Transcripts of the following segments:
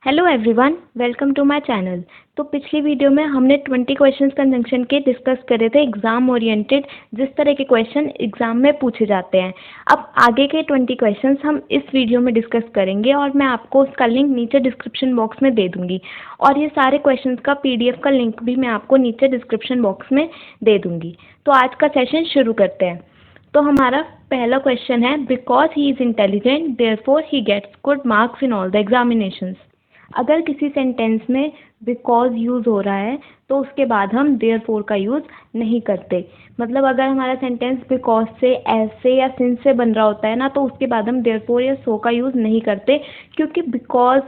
Hello everyone, welcome to my channel. तो पिछली video में हमने 20 क्वेश्चंस कंजंक्शन के डिस्कस करे थे, एग्जाम ओरिएंटेड, जिस तरह के क्वेश्चन एग्जाम में पूछे जाते हैं। अब आगे के 20 क्वेश्चंस हम इस वीडियो में डिस्कस करेंगे और मैं आपको उसका लिंक नीचे डिस्क्रिप्शन बॉक्स में दे दूंगी और ये सारे क्वेश्चंस का PDF का लिंक भी मैं आपको नीचे डिस्क्रिप्शन बॉक्स में दे दूंगी। तो आज का सेशन शुरू करते हैं। तो हमारा पहला क्वेश्चन है, because he is intelligent therefore he gets good marks in all the examinations. अगर किसी सेंटेंस में बिकॉज यूज़ हो रहा है तो उसके बाद हम देयरफॉर का यूज़ नहीं करते। मतलब अगर हमारा सेंटेंस बिकॉज से, ऐसे या सिंस से बन रहा होता है ना, तो उसके बाद हम देयरफॉर या सो का यूज़ नहीं करते, क्योंकि बिकॉज,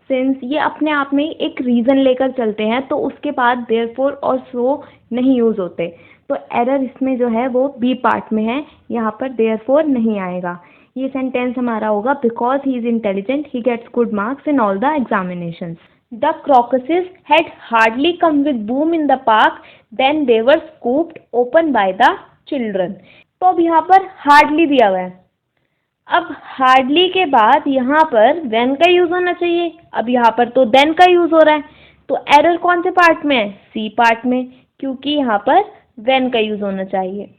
सिंस ये अपने आप में एक रीज़न लेकर चलते हैं, तो उसके बाद देयरफॉर और सो नहीं यूज़ होते। तो एरर इसमें जो है वो बी पार्ट में है, यहाँ पर देयरफॉर नहीं आएगा। ये सेंटेंस हमारा होगा, because he is intelligent he gets good marks in all the examinations. The crocuses had hardly come with bloom in the park then they were scooped open by the children. तो अब यहाँ पर hardly दिया हुआ है। अब hardly के बाद यहाँ पर देन का यूज होना चाहिए। अब यहाँ पर तो देन का यूज हो रहा है, तो एरर कौन से पार्ट में है? सी पार्ट में, क्योंकि यहाँ पर वेन का यूज होना चाहिए।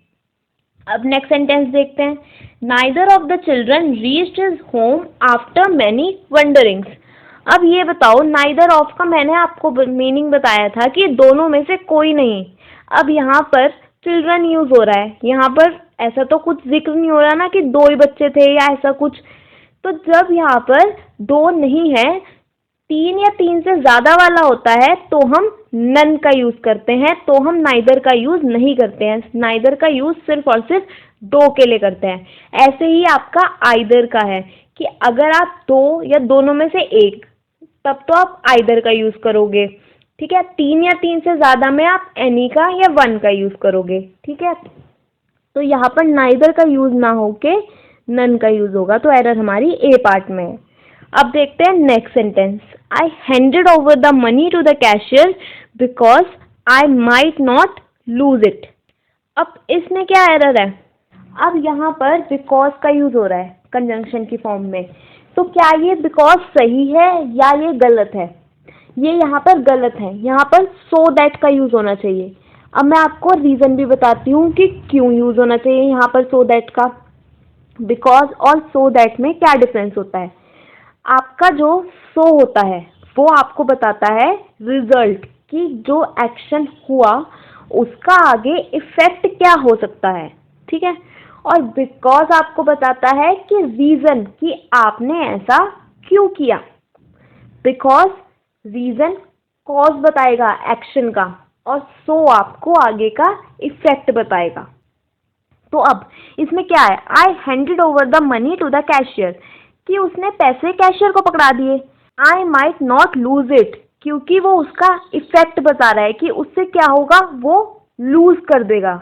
अब नेक्स्ट सेंटेंस देखते हैं, neither of the children reached his home after many wanderings. अब ये बताओ, नाइदर ऑफ का मैंने आपको मीनिंग बताया था कि दोनों में से कोई नहीं। अब यहाँ पर चिल्ड्रन यूज हो रहा है, यहाँ पर ऐसा तो कुछ जिक्र नहीं हो रहा ना कि दो ही बच्चे थे या ऐसा कुछ। तो जब यहाँ पर दो नहीं है, तीन या तीन से ज़्यादा वाला होता है, तो हम नन का यूज़ करते हैं, तो हम नाइदर का यूज़ नहीं करते हैं। नाइदर का यूज़ सिर्फ और सिर्फ दो के लिए करते हैं। ऐसे ही आपका आइदर का है कि अगर आप दो या दोनों में से एक, तब तो आप आइदर का यूज़ करोगे, ठीक है। तीन या तीन से ज़्यादा में आप एनी का या वन का यूज़ करोगे, ठीक है। तो यहाँ पर नाइदर का यूज़ ना होके नन का यूज़ होगा, तो एरर हमारी ए पार्ट में है। अब देखते हैं next sentence, I handed over the money to the cashier because I might not lose it. अब इसमें क्या एरर है? अब यहाँ पर बिकॉज का यूज हो रहा है कंजंक्शन की फॉर्म में, तो क्या ये बिकॉज सही है या ये गलत है? ये यहाँ पर गलत है, यहाँ पर सो दैट का यूज होना चाहिए। अब मैं आपको रीजन भी बताती हूँ कि क्यों यूज होना चाहिए यहाँ पर सो दैट का। बिकॉज और सो दैट में क्या डिफरेंस होता है? आपका जो सो होता है वो आपको बताता है रिजल्ट, कि जो एक्शन हुआ उसका आगे इफेक्ट क्या हो सकता है, ठीक है। और बिकॉज आपको बताता है कि रीजन, कि आपने ऐसा क्यों किया। बिकॉज रीजन कॉज बताएगा एक्शन का, और सो आपको आगे का इफेक्ट बताएगा। तो अब इसमें क्या है, I handed over the money to the cashier, कि उसने पैसे कैशियर को पकड़ा दिए। I might not lose it, क्योंकि वो उसका इफेक्ट बता रहा है कि उससे क्या होगा, वो लूज कर देगा,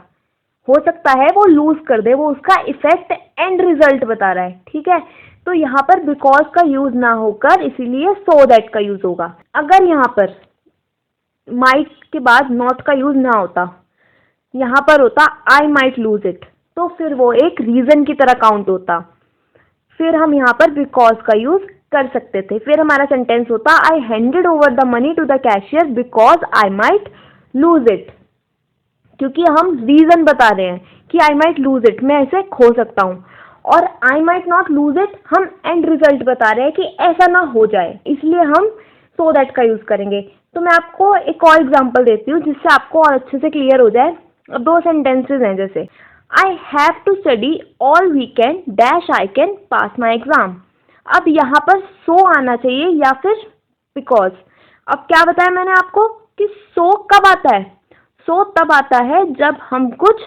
हो सकता है वो लूज कर दे, वो उसका इफेक्ट एंड रिजल्ट बता रहा है, ठीक है। तो यहाँ पर बिकॉज का यूज ना होकर इसीलिए सो दैट का यूज होगा। अगर यहाँ पर माइट के बाद नॉट का यूज ना होता, यहाँ पर होता आई माइट लूज इट, तो फिर वो एक रीजन की तरह काउंट होता, फिर हम यहाँ पर बिकॉज का यूज कर सकते थे। फिर हमारा सेंटेंस होता, I handed over the money to the cashier because I might lose it, क्योंकि हम रीजन बता रहे हैं कि आई माइट लूज इट, मैं इसे खो सकता हूँ। और आई माइट नॉट लूज इट, हम एंड रिजल्ट बता रहे हैं कि ऐसा ना हो जाए, इसलिए हम सो दैट का यूज करेंगे। तो मैं आपको एक और एग्जाम्पल देती हूँ जिससे आपको और अच्छे से क्लियर हो जाए। अब दो सेंटेंसेज हैं, जैसे I have to study all weekend dash I can pass my exam. अब यहाँ पर सो आना चाहिए या फिर बिकॉज। अब क्या बताया मैंने आपको कि सो कब आता है? सो तब आता है जब हम कुछ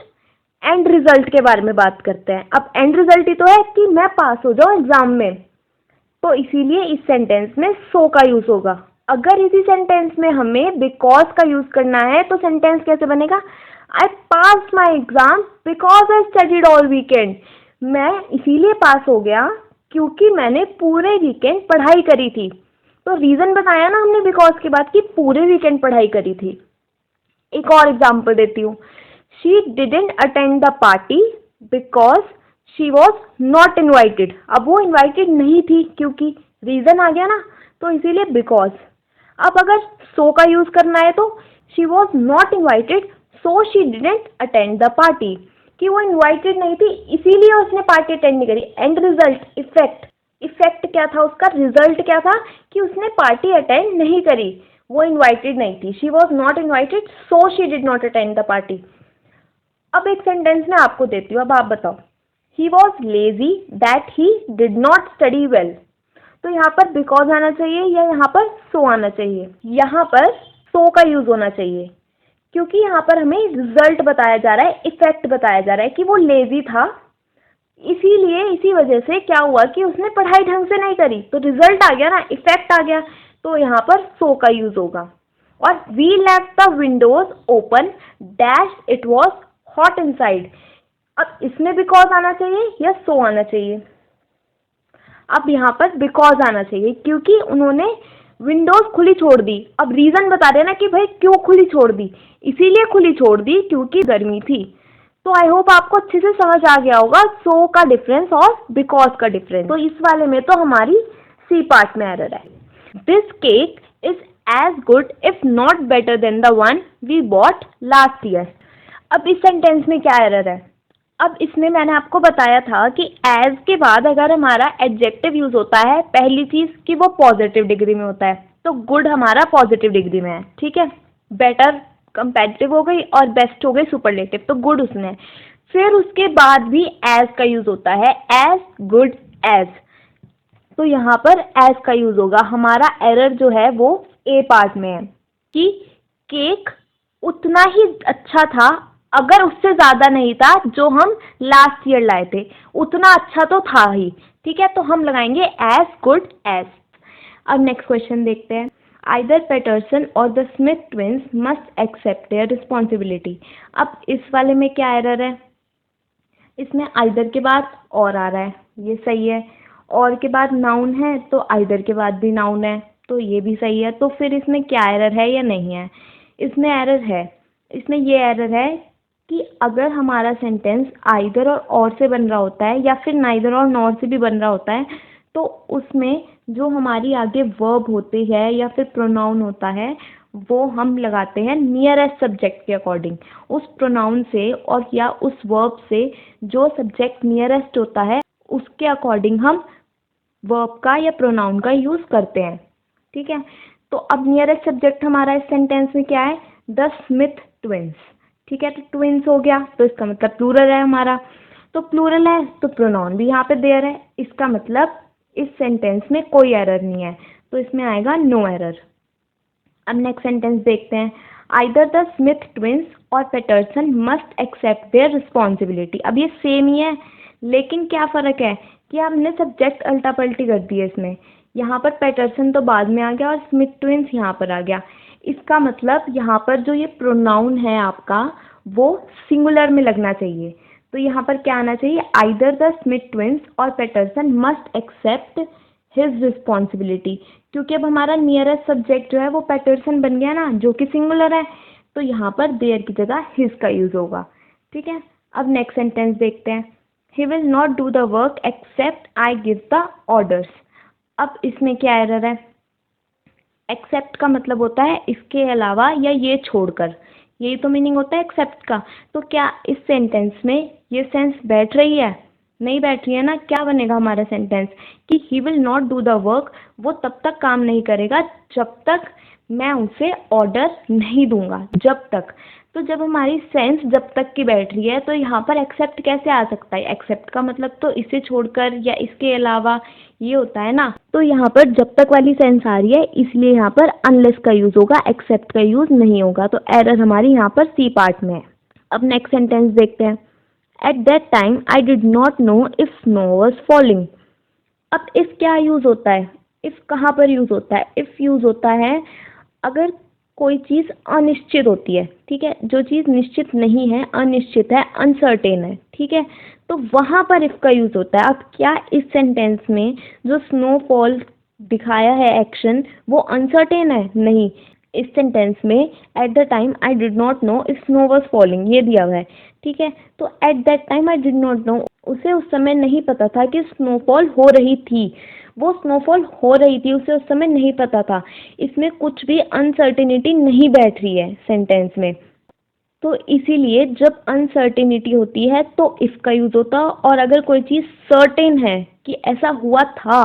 एंड रिजल्ट के बारे में बात करते हैं। अब एंड रिजल्ट ही तो है कि मैं पास हो जाऊँ एग्जाम में, तो इसीलिए इस सेंटेंस में सो का यूज होगा। अगर इसी सेंटेंस में हमें बिकॉज का यूज करना है तो सेंटेंस कैसे बनेगा? I pass my exam because I studied all weekend. मैं इसीलिए पास हो गया क्योंकि मैंने पूरे वीकेंड पढ़ाई करी थी। तो रीजन बताया ना हमने बिकॉज के बाद कि पूरे वीकेंड पढ़ाई करी थी। एक और एग्जांपल देती हूँ, she didn't attend the party because she was not invited. अब वो इन्वाइटेड नहीं थी, क्योंकि रीजन आ गया ना, तो तो इसीलिए बिकॉज। अब अगर सो का यूज करना है तो she was not invited so she didn't attend the party, कि वो इन्वाइटेड नहीं थी इसीलिए उसने पार्टी अटेंड नहीं करी। एंड रिजल्ट, इफेक्ट, इफेक्ट क्या था उसका, रिजल्ट क्या था कि उसने पार्टी अटेंड नहीं करी, वो इन्वाइटेड नहीं थी। She was not invited so she did not attend the party. अब एक सेंटेंस मैं आपको देती हूँ, अब आप बताओ। He was lazy that he did not study well, तो यहाँ पर बिकॉज आना चाहिए या यहाँ पर सो आना चाहिए? यहाँ पर सो का यूज होना चाहिए, क्योंकि यहाँ पर हमें रिजल्ट बताया जा रहा है, इफेक्ट बताया जा रहा है कि वो लेजी था, इसीलिए इसी वजह से क्या हुआ कि उसने पढ़ाई ढंग से नहीं करी, तो रिजल्ट आ गया ना, इफेक्ट आ गया, तो यहाँ पर सो का यूज होगा। और we left the windows open dash it was hot inside, अब इसमें बिकॉज आना चाहिए या सो आना चाहिए? अब यहाँ पर बिकॉज आना चाहिए, क्योंकि उन्होंने विंडोज खुली छोड़ दी। अब रीजन बता रहे ना कि भाई क्यों खुली छोड़ दी, इसीलिए खुली छोड़ दी क्योंकि गर्मी थी। तो आई होप आपको अच्छे से समझ आ गया होगा सो का डिफरेंस और बिकॉज का डिफरेंस। तो इस वाले में तो हमारी सी पार्ट में एरर है। This cake is as good if not better than the one we bought last year. अब इस सेंटेंस में क्या एरर है? अब इसमें मैंने आपको बताया था कि एज के बाद अगर हमारा एडजेक्टिव यूज होता है, पहली चीज कि वो पॉजिटिव डिग्री में होता है, तो गुड हमारा पॉजिटिव डिग्री में है, ठीक है। बेटर कंपैरेटिव हो गई और बेस्ट हो गई सुपरलेटिव, तो गुड उसमें है। फिर उसके बाद भी एज का यूज होता है, एज गुड एज, तो यहाँ पर एज का यूज होगा। हमारा एरर जो है वो ए पार्ट में है कि केक उतना ही अच्छा था अगर उससे ज्यादा नहीं था जो हम लास्ट ईयर लाए थे, उतना अच्छा तो था ही, ठीक है, तो हम लगाएंगे एज गुड एज। अब नेक्स्ट क्वेश्चन देखते हैं। Either Patterson or the Smith twins must accept their responsibility. अब इस वाले में क्या एरर है? इसमें आइदर के बाद और आ रहा है, ये सही है, और के बाद नाउन है तो आइदर के बाद भी नाउन है, तो ये भी सही है। तो फिर इसमें क्या एरर है या नहीं है? इसमें एरर है। इसमें ये एरर है कि अगर हमारा सेंटेंस आइदर और से बन रहा होता है या फिर नाइदर और नॉर से भी बन रहा होता है, तो उसमें जो हमारी आगे वर्ब होती है या फिर प्रोनाउन होता है वो हम लगाते हैं नियरेस्ट सब्जेक्ट के अकॉर्डिंग। उस प्रोनाउन से और या उस वर्ब से जो सब्जेक्ट नियरेस्ट होता है उसके अकॉर्डिंग हम वर्ब का या प्रोनाउन का यूज़ करते हैं, ठीक है। तो अब नियरेस्ट सब्जेक्ट हमारा इस सेंटेंस में क्या है? द स्मिथ ट्विंस, ठीक है। तो ट्विंस हो गया तो इसका मतलब प्लूरल है हमारा, तो प्लूरल है तो प्रोनाउन भी यहाँ पे देयर है, इसका मतलब इस सेंटेंस में कोई एरर नहीं है, तो इसमें आएगा नो एरर। अब नेक्स्ट सेंटेंस देखते हैं। Either the Smith twins or Patterson must accept their responsibility. अब ये सेम ही है, लेकिन क्या फ़र्क है कि हमने सब्जेक्ट उल्टा पलटी कर दी है इसमें। यहाँ पर पैटरसन तो बाद में आ गया और स्मिथ ट्विंस यहाँ पर आ गया। इसका मतलब यहाँ पर जो ये प्रोनाउन है आपका वो सिंगुलर में लगना चाहिए, तो यहाँ पर क्या आना चाहिए? Either the Smith twins or Patterson must accept his responsibility, क्योंकि अब हमारा नियरेस्ट सब्जेक्ट जो है वो पैटरसन बन गया ना, जो कि सिंगुलर है, तो यहाँ पर देयर की जगह हिज का यूज होगा, ठीक है। अब नेक्स्ट सेंटेंस देखते हैं। He will not do the work except I give the orders. अब इसमें क्या एरर है? एक्सेप्ट का मतलब होता है इसके अलावा या ये छोड़कर, यही तो मीनिंग होता है एक्सेप्ट का। तो क्या इस सेंटेंस में ये सेंस बैठ रही है? नहीं बैठ रही है ना। क्या बनेगा हमारा सेंटेंस कि ही will not do the work, वो तब तक काम नहीं करेगा जब तक मैं उसे ऑर्डर नहीं दूंगा, जब तक। तो जब हमारी सेंस जब तक की बैठ रही है तो यहाँ पर एक्सेप्ट कैसे आ सकता है? एक्सेप्ट का मतलब तो इसे छोड़कर या इसके अलावा ये होता है ना, तो यहाँ पर जब तक वाली सेंस आ रही है इसलिए यहाँ पर अनलेस का यूज होगा, एक्सेप्ट का यूज नहीं होगा, तो एरर हमारी यहाँ पर सी पार्ट में है। अब नेक्स्ट सेंटेंस देखते हैं। At that time I did not know if snow was falling. अब इफ क्या यूज होता है? इफ कहाँ पर यूज होता है? इफ यूज होता है अगर कोई चीज़ अनिश्चित होती है, ठीक है, जो चीज़ निश्चित नहीं है, अनिश्चित है, अनसर्टेन है, ठीक है, तो वहाँ पर इफ का यूज होता है। अब क्या इस सेंटेंस में जो स्नोफॉल दिखाया है एक्शन वो अनसर्टेन है? नहीं। इस सेंटेंस में at the time I did not know if snow was falling ये दिया हुआ है, ठीक है, तो at that time I did not know उसे उस समय नहीं पता था कि स्नोफॉल हो रही थी, वो स्नोफॉल हो रही थी, उसे उस समय नहीं पता था। इसमें कुछ भी अनसर्टेनिटी नहीं बैठ रही है सेंटेंस में। तो इसीलिए जब अनसर्टेनिटी होती है तो इफ का यूज होता है, और अगर कोई चीज़ सर्टेन है कि ऐसा हुआ था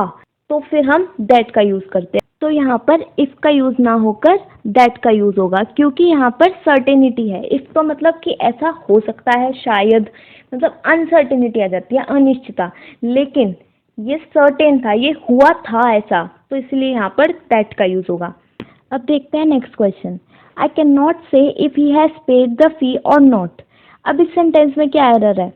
तो फिर हम दैट का यूज करते हैं। तो यहाँ पर इफ का यूज ना होकर दैट का यूज होगा, क्योंकि यहाँ पर सर्टेनिटी है। इफ तो मतलब कि ऐसा हो सकता है, शायद, मतलब अनसर्टेनिटी आ जाती है, अनिश्चितता। लेकिन ये सर्टेन था, ये हुआ था ऐसा, तो इसलिए यहाँ पर दैट का यूज होगा। अब देखते हैं next question. I can not say if he has paid the fee or not. अब इस सेंटेंस में क्या एरर है?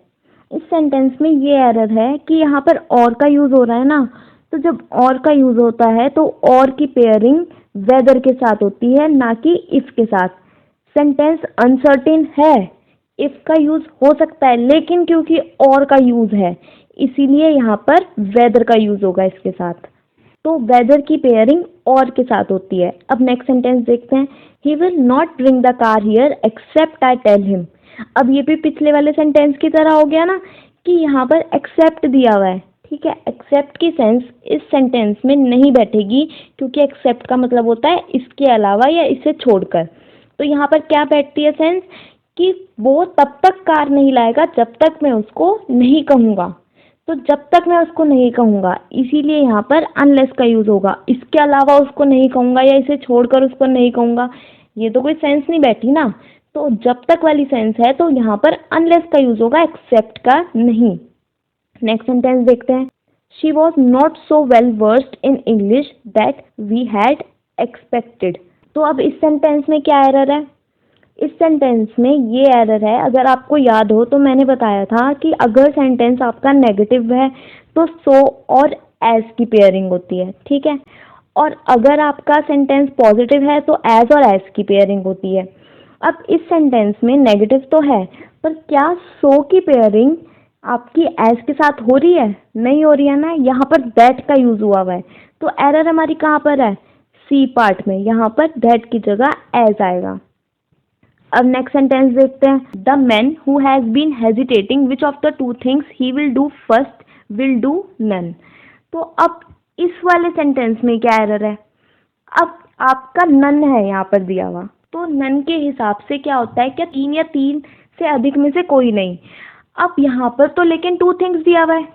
इस सेंटेंस में ये एरर है कि यहाँ पर और का यूज हो रहा है ना, तो जब और का यूज होता है तो और की पेयरिंग वेदर के साथ होती है, ना कि इफ के साथ। सेंटेंस अनसर्टेन है, इफ का यूज हो सकता है, लेकिन क्योंकि और का यूज है इसीलिए यहाँ पर वेदर का यूज होगा इसके साथ। तो वेदर की पेयरिंग और के साथ होती है। अब नेक्स्ट सेंटेंस देखते हैं। He will not bring the car here except I tell him. अब ये भी पिछले वाले सेंटेंस की तरह हो गया ना, कि यहाँ पर एक्सेप्ट दिया हुआ है, ठीक है। एक्सेप्ट की सेंस इस सेंटेंस में नहीं बैठेगी, क्योंकि एक्सेप्ट का मतलब होता है इसके अलावा या इसे छोड़कर। तो यहाँ पर क्या बैठती है सेंस, कि वो तब तक कार नहीं लाएगा जब तक मैं उसको नहीं कहूँगा। तो जब तक मैं उसको नहीं कहूँगा, इसीलिए यहाँ पर अनलेस का यूज़ होगा। इसके अलावा उसको नहीं कहूँगा या इसे छोड़कर उसको नहीं कहूँगा, ये तो कोई सेंस नहीं बैठी ना। तो जब तक वाली सेंस है तो यहाँ पर अनलेस का यूज़ होगा, एक्सेप्ट का नहीं। नेक्स्ट सेंटेंस देखते हैं। She was not so well versed in English that we had expected. तो अब इस सेंटेंस में क्या एरर है? इस सेंटेंस में ये एरर है, अगर आपको याद हो तो मैंने बताया था कि अगर सेंटेंस आपका नेगेटिव है तो सो और एज की पेयरिंग होती है, ठीक है। और अगर आपका सेंटेंस पॉजिटिव है तो एज और एज की पेयरिंग होती है। अब इस सेंटेंस में नेगेटिव तो है, पर क्या सो की पेयरिंग आपकी एज के साथ हो रही है? नहीं हो रही है ना, यहाँ पर दैट का यूज हुआ है। तो एरर हमारी कहाँ पर है? सी पार्ट में, यहाँ पर दैट की जगह एज आएगा। अब नेक्स्ट सेंटेंस देखते हैं। The man who has been hesitating which of the two things he will do first will do none. तो अब इस वाले सेंटेंस में क्या एरर है? अब आपका नन है यहाँ पर दिया हुआ, तो नन के हिसाब से क्या होता है, क्या तीन या तीन से अधिक में से कोई नहीं। अब यहाँ पर तो लेकिन टू थिंग्स दिया हुआ है,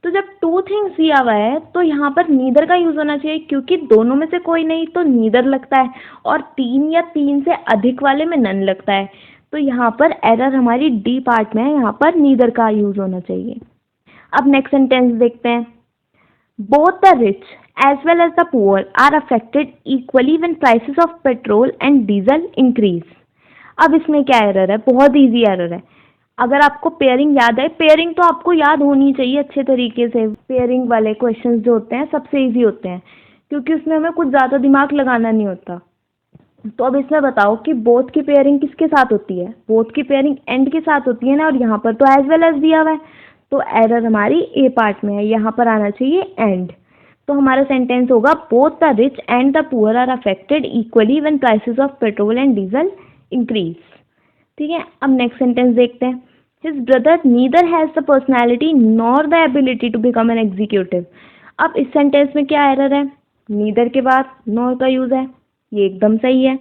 तो जब टू थिंग्स दिया हुआ है तो यहाँ पर नीदर का यूज होना चाहिए, क्योंकि दोनों में से कोई नहीं तो नीदर लगता है, और तीन या तीन से अधिक वाले में नन लगता है। तो यहाँ पर एरर हमारी डी पार्ट में है, यहाँ पर नीदर का यूज होना चाहिए। अब नेक्स्ट सेंटेंस देखते हैं। Both the rich as well as the poor are affected equally when prices of petrol and diesel increase. अब इसमें क्या एरर है? बहुत इजी एरर है। अगर आपको पेयरिंग याद है, पेयरिंग तो आपको याद होनी चाहिए अच्छे तरीके से। पेयरिंग वाले क्वेश्चंस जो होते हैं सबसे इजी होते हैं, क्योंकि उसमें हमें कुछ ज़्यादा दिमाग लगाना नहीं होता। तो अब इसमें बताओ कि बोथ की पेयरिंग किसके साथ होती है? बोथ की पेयरिंग एंड के साथ होती है ना, और यहाँ पर तो एज वेल एज दिया हुआ है, तो एरर हमारी ए पार्ट में है, यहाँ पर आना चाहिए एंड। तो हमारा सेंटेंस होगा both the rich and the poor are affected equally when prices of petrol and diesel increase, ठीक है। अब नेक्स्ट सेंटेंस देखते हैं। His brother neither has the personality nor the ability to become an executive. अब इस sentence में क्या error है? नीदर के बाद नॉर का यूज़ है, ये एकदम सही है।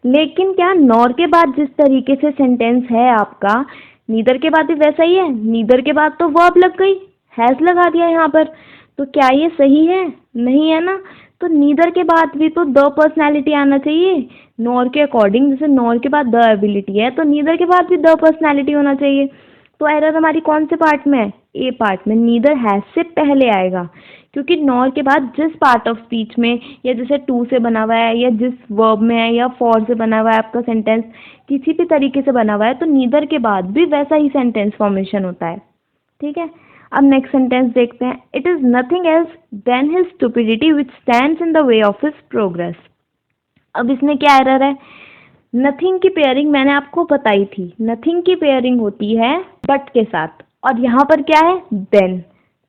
लेकिन क्या नॉर के बाद जिस तरीके से सेंटेंस है आपका, नीदर के बाद भी वैसा ही है? नीदर के बाद तो वर्ब लग गई, हैज़ लगा दिया यहाँ पर, तो क्या ये सही है? नहीं है ना। तो नीदर के बाद भी तो द पर्सनैलिटी आना चाहिए नॉर के अकॉर्डिंग। जैसे नॉर के बाद द एबिलिटी है, तो नीदर के बाद भी द पर्सनैलिटी होना चाहिए। तो एरर हमारी कौन से पार्ट में है? ए पार्ट में। नीदर हैज से पहले आएगा, क्योंकि नॉर के बाद जिस पार्ट ऑफ स्पीच में, या जैसे टू से बना हुआ है, या जिस वर्ब में है, या फॉर से बना हुआ है आपका सेंटेंस, किसी भी तरीके से बना हुआ है, तो नीदर के बाद भी वैसा ही सेंटेंस फॉर्मेशन होता है, ठीक है। अब नेक्स्ट सेंटेंस देखते हैं। It is nothing else than his stupidity which stands in the way of his progress. अब इसमें क्या एरर है? नथिंग की पेयरिंग मैंने आपको बताई थी, नथिंग की पेयरिंग होती है बट के साथ, और यहाँ पर क्या है? देन।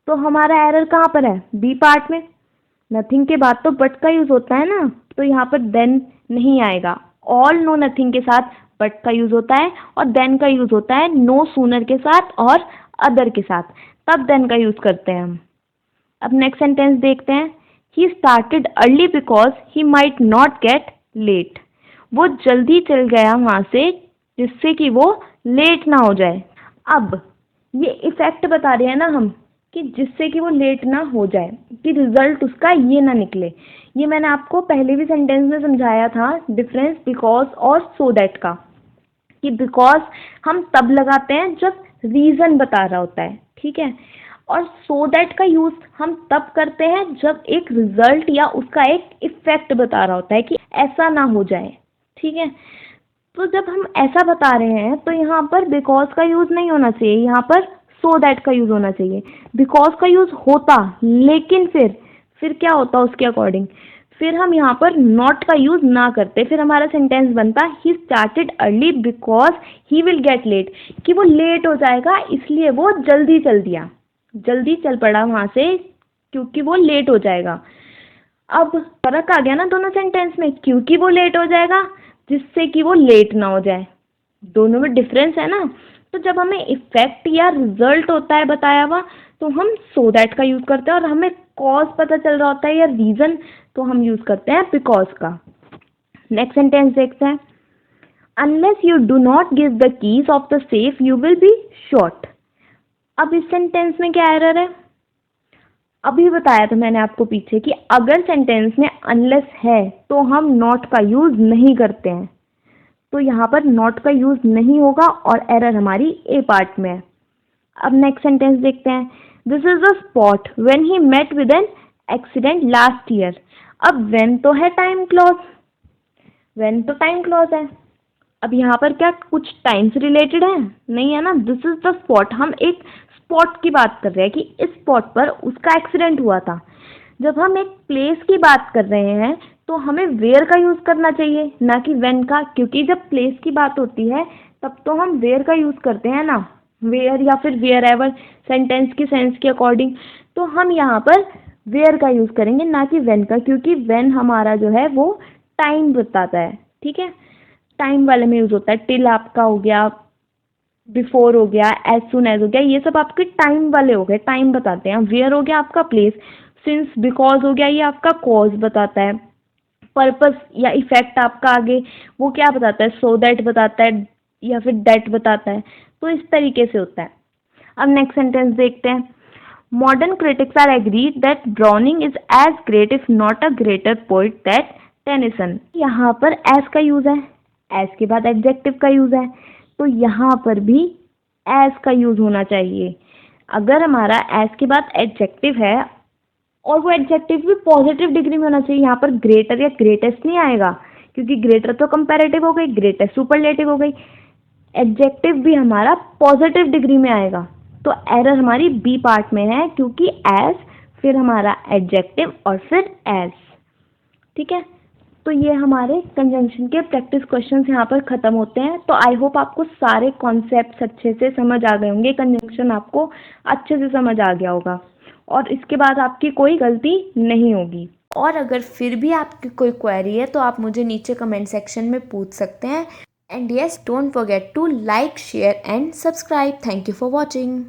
तो हमारा एरर कहाँ पर है? बी पार्ट में। नथिंग के बाद तो बट का यूज होता है ना, तो यहाँ पर देन नहीं आएगा। ऑल नो नथिंग के साथ बट का यूज होता है, और देन का यूज होता है नो सूनर के साथ और अदर के साथ, तब देन का यूज़ करते हैं हम। अब नेक्स्ट सेंटेंस देखते हैं। He started early because he might not get late. वो जल्दी चल गया वहाँ से जिससे कि वो लेट ना हो जाए। अब ये इफेक्ट बता रहे हैं ना हम कि जिससे कि वो लेट ना हो जाए, कि रिजल्ट उसका ये ना निकले। ये मैंने आपको पहले भी सेंटेंस में समझाया था डिफरेंस बिकॉज और सो दैट का, कि बिकॉज हम तब लगाते हैं जब रीज़न बता रहा होता है, ठीक है, और सो दैट का यूज़ हम तब करते हैं जब एक रिजल्ट या उसका एक इफेक्ट बता रहा होता है कि ऐसा ना हो जाए, ठीक है। तो जब हम ऐसा बता रहे हैं तो यहाँ पर बिकॉज का यूज़ नहीं होना चाहिए, यहाँ पर सो दैट का यूज़ होना चाहिए। बिकॉज का यूज़ होता, लेकिन फिर क्या होता उसके अकॉर्डिंग, फिर हम यहाँ पर नॉट का यूज़ ना करते, फिर हमारा सेंटेंस बनता he started early because he will get late, कि वो लेट हो जाएगा इसलिए वो जल्दी चल दिया, जल्दी चल पड़ा वहाँ से क्योंकि वो लेट हो जाएगा। अब फर्क आ गया ना दोनों सेंटेंस में, क्योंकि वो लेट हो जाएगा जिससे कि वो लेट ना हो जाए, दोनों में डिफरेंस है ना। तो जब हमें इफेक्ट या रिजल्ट होता है बताया हुआ तो हम सो दैट का यूज़ करते हैं, और हमें कॉज पता चल रहा होता है या रीज़न तो हम यूज़ करते हैं बिकॉज का। नेक्स्ट सेंटेंस देखते हैं। Unless you do not give the keys of the safe you will be shot. अब इस सेंटेंस में क्या एरर है? अभी बताया था मैंने आपको पीछे कि अगर सेंटेंस में अनलेस है तो हम नॉट का यूज़ नहीं करते हैं, तो यहाँ पर नॉट का यूज़ नहीं होगा और एरर हमारी ए पार्ट में है। अब नेक्स्ट सेंटेंस देखते हैं। This is the spot when he met with an accident last year. अब व्हेन तो है टाइम क्लॉज, व्हेन तो टाइम क्लॉज है। अब यहाँ पर क्या कुछ टाइम से रिलेटेड है? नहीं है ना। दिस इज द स्पॉट, हम एक स्पॉट की बात कर रहे हैं कि इस स्पॉट पर उसका एक्सीडेंट हुआ था। जब हम एक प्लेस की बात कर रहे हैं तो हमें वेयर का यूज़ करना चाहिए, ना कि व्हेन का, क्योंकि जब प्लेस की बात होती है तब तो हम वेयर का यूज़ करते हैं ना, वेयर या फिर वेयर एवर, सेंटेंस की सेंस के अकॉर्डिंग। तो हम यहाँ पर वेयर का यूज़ करेंगे ना कि व्हेन का, क्योंकि व्हेन हमारा जो है वो टाइम बताता है, ठीक है, टाइम वाले में यूज़ होता है। टिल आपका हो गया, बिफोर हो गया, एज सुन एज हो गया, ये सब आपके टाइम वाले हो गए, टाइम बताते हैं। वेयर हो गया आपका प्लेस, सिंस बिकॉज हो गया ये आपका कॉज बताता है। पर्पस या इफेक्ट आपका आगे वो क्या बताता है? सो दैट बताता है या फिर दैट बताता है। तो इस तरीके से होता है। अब नेक्स्ट सेंटेंस देखते हैं। Modern critics are agreed that Browning is as great if not a greater poet that Tennyson. यहाँ पर एज का यूज़ है, एज के बाद एडजेक्टिव का यूज़ है, तो यहाँ पर भी एज का यूज़ होना चाहिए। अगर हमारा एज के बाद एडजेक्टिव है और वो एडजेक्टिव भी पॉजिटिव डिग्री में होना चाहिए, यहाँ पर ग्रेटर या ग्रेटेस्ट नहीं आएगा, क्योंकि ग्रेटर तो कंपैरेटिव हो गई, ग्रेटेस्ट सुपरलेटिव हो गई। एडजेक्टिव भी हमारा पॉजिटिव डिग्री में आएगा, तो एरर हमारी बी पार्ट में है, क्योंकि एज, फिर हमारा एडजेक्टिव और फिर एज, ठीक है। तो ये हमारे कंजंक्शन के प्रैक्टिस क्वेश्चंस यहाँ पर ख़त्म होते हैं। तो आई होप आपको सारे कॉन्सेप्ट्स अच्छे से समझ आ गए होंगे, कंजंक्शन आपको अच्छे से समझ आ गया होगा और इसके बाद आपकी कोई गलती नहीं होगी। और अगर फिर भी आपकी कोई क्वेरी है तो आप मुझे नीचे कमेंट सेक्शन में पूछ सकते हैं। And yes, don't forget to like, share and subscribe. Thank you for watching.